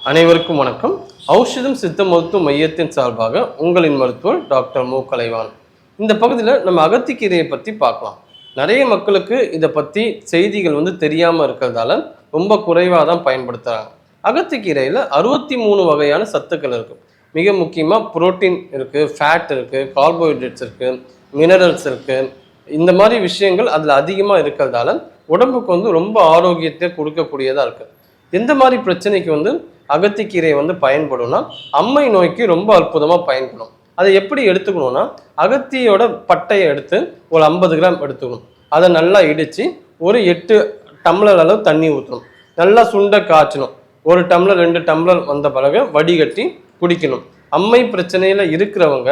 அனைவருக்கும் வணக்கம். ஔஷதம் சித்த மருத்துவ மையத்தின் சார்பாக உங்களின் மருத்துவர் டாக்டர் மு. கலைவாணன். இந்த பகுதியில் நம்ம அகத்திக்கீரையை பற்றி பார்க்கலாம். நிறைய மக்களுக்கு இதை பற்றி செய்திகள் தெரியாமல் இருக்கிறதால ரொம்ப குறைவாக தான் பயன்படுத்துகிறாங்க. அகத்திக்கீரையில் 63 வகையான சத்துக்கள் இருக்குது. மிக முக்கியமாக புரோட்டீன் இருக்குது, ஃபேட் இருக்குது, கார்போஹைட்ரேட்ஸ் இருக்குது, மினரல்ஸ் இருக்குது. இந்த மாதிரி விஷயங்கள் அதில் அதிகமாக இருக்கிறதால உடம்புக்கு ரொம்ப ஆரோக்கியத்தை கொடுக்கக்கூடியதாக இருக்குது. எந்த மாதிரி பிரச்சனைக்கு அகத்திக்கீரை பயன்படும்னா, அம்மை நோய்க்கு ரொம்ப அற்புதமாக பயன்படும். அதை எப்படி எடுத்துக்கணும்னா, அகத்தியோட பட்டையை எடுத்து ஒரு 50 கிராம் எடுத்துக்கணும். அதை நல்லா இடித்து ஒரு 8 டம்ளர் அளவு தண்ணி ஊற்றணும். நல்லா சுண்டை காய்ச்சணும். 1 டம்ளர் 2 டம்ளர் வந்த பிறகு வடிகட்டி குடிக்கணும். அம்மை பிரச்சனையில் இருக்கிறவங்க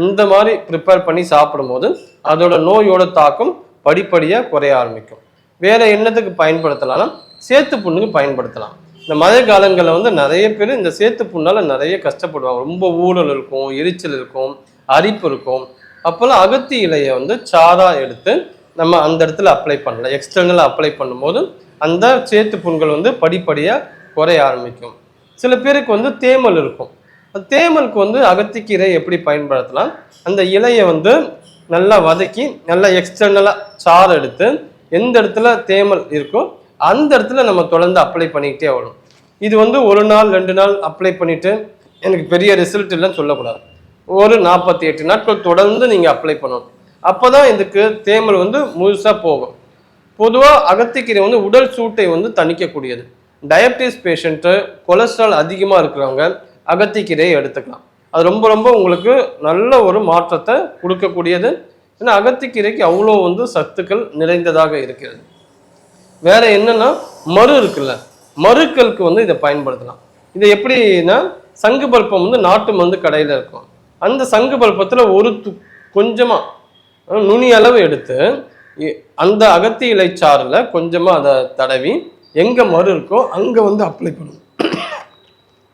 இந்த மாதிரி ப்ரிப்பேர் பண்ணி சாப்பிடும்போது அதோட நோயோட தாக்கம் படிப்படியாக குறைய ஆரம்பிக்கும். வேற என்னத்துக்கு பயன்படுத்தலாம்னா, சேத்து புண்ணுக்கு பயன்படுத்தலாம். இந்த மழை காலங்களில் நிறைய பேர் இந்த சேத்து புண்ணால் நிறைய கஷ்டப்படுவாங்க. ரொம்ப ஊழல் இருக்கும், எரிச்சல் இருக்கும், அரிப்பு இருக்கும். அப்போல்லாம் அகத்தி இலையை சாரா எடுத்து நம்ம அந்த இடத்துல அப்ளை பண்ணலாம். எக்ஸ்டர்னலாக அப்ளை பண்ணும்போது அந்த சேத்து புண்கள் படிப்படியாக குறைய ஆரம்பிக்கும். சில பேருக்கு தேமல் இருக்கும். தேமலுக்கு அகத்திக்கீரை எப்படி பயன்படுத்தலாம், அந்த இலையை நல்லா வதக்கி நல்லா எக்ஸ்டர்னலாக சாறு எடுத்து எந்த இடத்துல தேமல் இருக்கோ அந்த இடத்துல நம்ம தொடர்ந்து அப்ளை பண்ணிக்கிட்டே வரும். இது 1 நாள் 2 நாள் அப்ளை பண்ணிவிட்டு எனக்கு பெரிய ரிசல்ட் இல்லைன்னு சொல்லக்கூடாது. ஒரு 48 நாட்கள் தொடர்ந்து நீங்கள் அப்ளை பண்ணணும். அப்போ தான் இதுக்கு தேமல் முழுசாக போகும். பொதுவாக அகத்திக்கீரை உடல் சூட்டை தணிக்கக்கூடியது. டயபிட்டிஸ் பேஷண்ட்டு, கொலஸ்ட்ரால் அதிகமாக இருக்கிறவங்க அகத்திக்கீரையை எடுத்துக்கலாம். அது ரொம்ப ரொம்ப உங்களுக்கு நல்ல ஒரு மாற்றத்தை கொடுக்கக்கூடியது. ஏன்னா அகத்திக்கீரைக்கு அவ்வளோ சத்துக்கள் நிறைந்ததாக இருக்கிறது. வேற என்னன்னா, மரு இருக்குல்ல, மருக்களுக்கு இதை பயன்படுத்தலாம். இதை எப்படின்னா, சங்கு பல்பம் நாட்டு மருந்து கடையில் இருக்கும். அந்த சங்கு பல்பத்தில் கொஞ்சமாக நுனி அளவு எடுத்து அந்த அகத்தி இலை சாறில் கொஞ்சமாக அதை தடவி எங்கே மரு இருக்கோ அங்கே அப்ளை பண்ணணும்.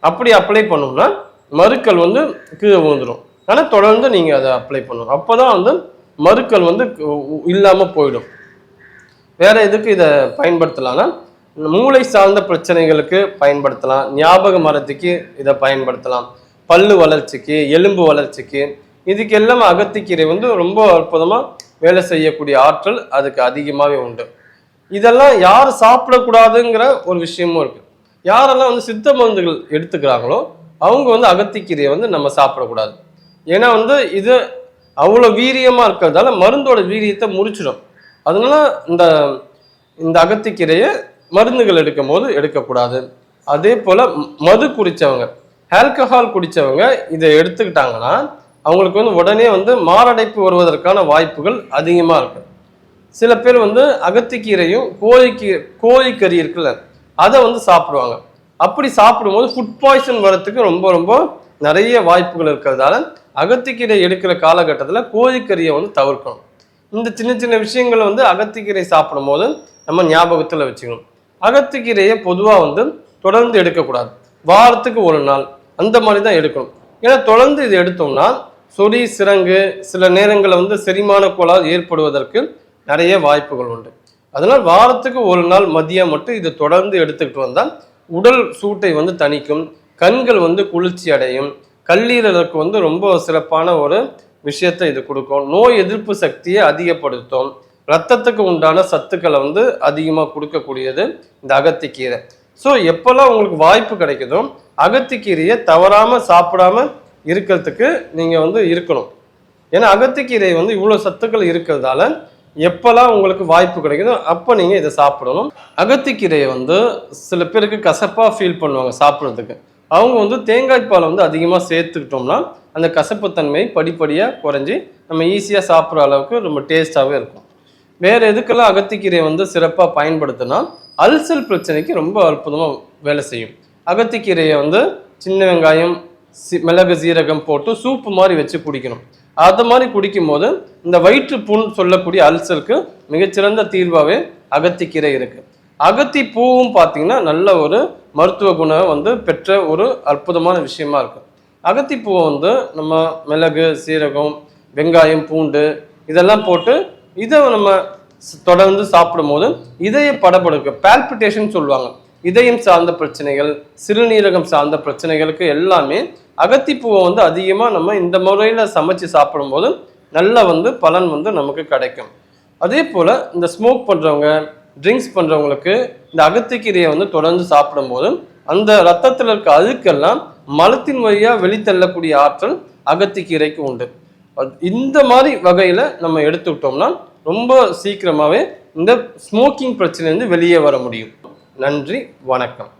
அப்படி அப்ளை பண்ணோம்னா மருக்கள் கீழே விழுந்துடும். ஆனால் தொடர்ந்து நீங்கள் அதை அப்ளை பண்ணணும். அப்போ தான் மருக்கள் இல்லாமல் போயிடும். வேற எதுக்கு இதை பயன்படுத்தலாம்னா, மூளை சார்ந்த பிரச்சனைகளுக்கு பயன்படுத்தலாம், ஞாபக மறதிக்கு இதை பயன்படுத்தலாம், பல்லு வளர்ச்சிக்கு, எலும்பு வளர்ச்சிக்கு, இதுக்கு எல்லாம் அகத்திக்கீரை ரொம்ப அற்புதமாக வேலை செய்யக்கூடிய ஆற்றல் அதுக்கு அதிகமாகவே உண்டு. இதெல்லாம் யார் சாப்பிடக்கூடாதுங்கிற ஒரு விஷயமும் இருக்கு. யாரெல்லாம் சித்த மருந்துகள் எடுத்துக்கிறாங்களோ அவங்க அகத்திக்கீரையை நம்ம சாப்பிடக்கூடாது. ஏன்னா இது அவ்வளோ வீரியமாக இருக்கிறதால மருந்தோட வீரியத்தை முறிச்சிடும். அதனால இந்த அகத்திக்கீரையை மருந்துகள் எடுக்கும் போது எடுக்கக்கூடாது. அதே போல் மது குடித்தவங்க, ஆல்கஹால் குடித்தவங்க இதை எடுத்துக்கிட்டாங்கன்னா அவங்களுக்கு உடனே மாரடைப்பு வருவதற்கான வாய்ப்புகள் அதிகமாக இருக்கு. சில பேர் அகத்திக்கீரையும் கோழிக்கறி இருக்குல்ல, அதை சாப்பிடுவாங்க. அப்படி சாப்பிடும்போது ஃபுட் பாய்சன் வரத்துக்கு ரொம்ப ரொம்ப நிறைய வாய்ப்புகள் இருக்கிறதால அகத்திக்கீரை எடுக்கிற காலகட்டத்தில் கோழிக்கறியை தவிர்க்கணும். இந்த சின்ன சின்ன விஷயங்களை அகத்திக்கீரை சாப்பிடும் போது நம்ம ஞாபகத்தில் வச்சுக்கணும். அகத்திக்கீரையை பொதுவாக தொடர்ந்து எடுக்கக்கூடாது. வாரத்துக்கு 1 நாள் அந்த மாதிரி தான் எடுக்கணும். ஏன்னா தொடர்ந்து இது எடுத்தோம்னா சொறி, சிரங்கு, சில நேரங்களில் செரிமான கோளாறு ஏற்படுவதற்கு நிறைய வாய்ப்புகள் உண்டு. அதனால் வாரத்துக்கு 1 நாள் மதியம் மட்டும் இதை தொடர்ந்து எடுத்துக்கிட்டு வந்தால் உடல் சூட்டை தணிக்கும், கண்கள் குளிர்ச்சி அடையும், கல்லீரலுக்கு ரொம்ப சிறப்பான ஒரு விஷயத்தை இது கொடுக்கும், நோய் எதிர்ப்பு சக்தியை அதிகப்படுத்தும், ரத்தத்துக்கு உண்டான சத்துக்களை அதிகமாக கொடுக்கக்கூடியது இந்த அகத்திக்கீரை. ஸோ எப்போல்லாம் உங்களுக்கு வாய்ப்பு கிடைக்குதோ அகத்திக்கீரையை தவறாமல் சாப்பிடாம இருக்கிறதுக்கு நீங்கள் இருக்கணும். ஏன்னா அகத்திக்கீரை இவ்வளோ சத்துக்கள் இருக்கிறதால எப்போல்லாம் உங்களுக்கு வாய்ப்பு கிடைக்குதோ அப்போ நீங்கள் இதை சாப்பிடணும். அகத்திக்கீரையை சில பேருக்கு கசப்பாக ஃபீல் பண்ணுவாங்க சாப்பிட்றதுக்கு. அவங்க தேங்காய் பாலை அதிகமாக சேர்த்துக்கிட்டோம்னா அந்த கசப்புத்தன்மை படிப்படியாக குறைஞ்சி நம்ம ஈஸியாக சாப்பிட்ற அளவுக்கு ரொம்ப டேஸ்ட்டாகவே இருக்கும். வேறு எதுக்கெல்லாம் அகத்திக்கீரை சிறப்பாக பயன்படுத்தினா அல்சர் பிரச்சனைக்கு ரொம்ப அற்புதமாக வேலை செய்யும். அகத்திக்கீரையை சின்ன வெங்காயம், மிளகு, சீரகம் போட்டு சூப்பு மாதிரி வச்சு குடிக்கணும். அது மாதிரி குடிக்கும் போது இந்த வயிற்று புண் சொல்லக்கூடிய அல்சருக்கு மிகச்சிறந்த தீர்வாகவே அகத்திக்கீரை இருக்கு. அகத்தி பூவும் பார்த்தீங்கன்னா நல்ல ஒரு மருத்துவ குணம் பெற்ற ஒரு அற்புதமான விஷயமா இருக்கு. அகத்தி பூவை நம்ம மிளகு, சீரகம், வெங்காயம், பூண்டு இதெல்லாம் போட்டு இதை நம்ம தொடர்ந்து சாப்பிடும் போது இதய படபடுக்க பால்பிட்டேஷன் சொல்லுவாங்க. இதயம் சார்ந்த பிரச்சனைகள், சிறுநீரகம் சார்ந்த பிரச்சனைகளுக்கு எல்லாமே அகத்திப்பூவை வந்து அதிகமாக நம்ம இந்த முறையில் சமைச்சு சாப்பிடும்போது நல்ல வந்து பலன் வந்து நமக்கு கிடைக்கும். அதே போல் இந்த ஸ்மோக் பண்ணுறவங்க, ட்ரிங்க்ஸ் பண்ணுறவங்களுக்கு இந்த அகத்திக்கீரையை வந்து தொடர்ந்து சாப்பிடும்போது அந்த ரத்தத்தில் இருக்க அழுக்கெல்லாம் மலத்தின் வழியாக வெளித்தள்ளக்கூடிய ஆற்றல் அகத்திக்கீரைக்கு உண்டு. இந்த மாதிரி வகையில் நம்ம எடுத்துக்கிட்டோம்னா ரொம்ப சீக்கிரமாகவே இந்த ஸ்மோக்கிங் பிரச்சனையிலேருந்து வெளியே வர முடியும். நன்றி, வணக்கம்.